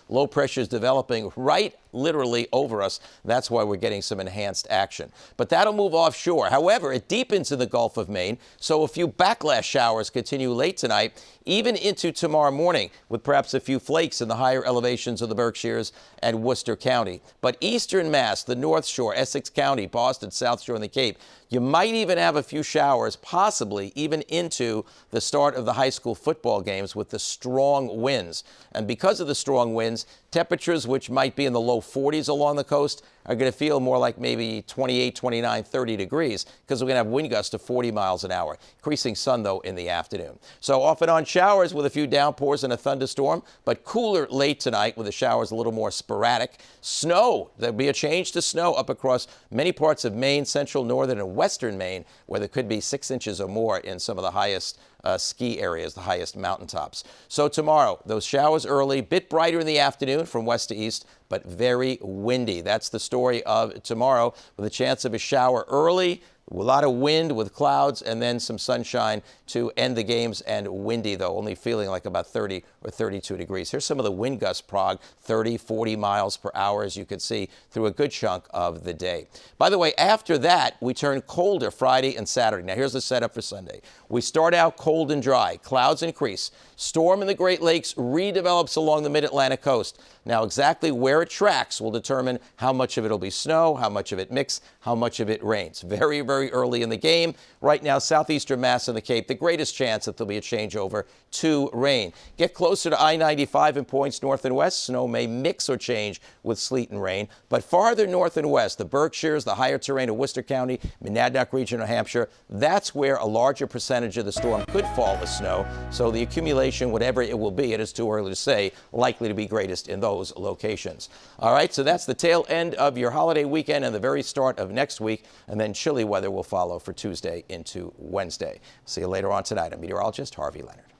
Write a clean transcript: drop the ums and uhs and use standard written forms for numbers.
Low pressure is developing right literally over us. That's why we're getting some enhanced action. But that'll move offshore. However, it deepens in the Gulf of Maine, so a few backlash showers continue late tonight, even into tomorrow morning, with perhaps a few flakes in the higher elevations of the Berkshires and Worcester County. But eastern Mass, the North Shore, Essex County, Boston, South Shore, and the Cape, you might even have a few showers, possibly even into the start of the high school football games with the strong winds. And because of the strong winds, temperatures which might be in the low 40s along the coast are going to feel more like maybe 28, 29, 30 degrees because we're going to have wind gusts of 40 miles an hour. Increasing sun, though, in the afternoon. So off and on showers with a few downpours and a thunderstorm, but cooler late tonight with the showers a little more sporadic. Snow. There'll be a change to snow up across many parts of Maine, central, northern, and western Maine, where there could be 6 inches or more in some of the highest ski areas, the highest mountaintops. So tomorrow, those showers early, bit brighter in the afternoon from west to east, but very windy. That's the story of tomorrow, with a chance of a shower early, a lot of wind with clouds, and then some sunshine to end the games, and windy, though, only feeling like about 30 or 32 degrees. Here's some of the wind gusts, Prague, 30, 40 miles per hour, as you can see, through a good chunk of the day. By the way, after that, we turn colder Friday and Saturday. Now, here's the setup for Sunday. We start out cold and dry. Clouds increase. Storm in the Great Lakes redevelops along the mid-Atlantic coast. Now, exactly where it tracks will determine how much of it will be snow, how much of it mix, how much of it rains. Very, very early in the game. Right now, southeastern Mass and the Cape, the greatest chance that there'll be a changeover to rain. Get closer to I-95 in points north and west. Snow may mix or change with sleet and rain. But farther north and west, the Berkshires, the higher terrain of Worcester County, Monadnock region of Hampshire, that's where a larger percentage of the storm could fall as snow. So the accumulation, whatever it will be, it is too early to say, likely to be greatest in those locations. All right, so that's the tail end of your holiday weekend and the very start of next week. And then chilly weather will follow for Tuesday into Wednesday. See you later on tonight. I'm meteorologist Harvey Leonard.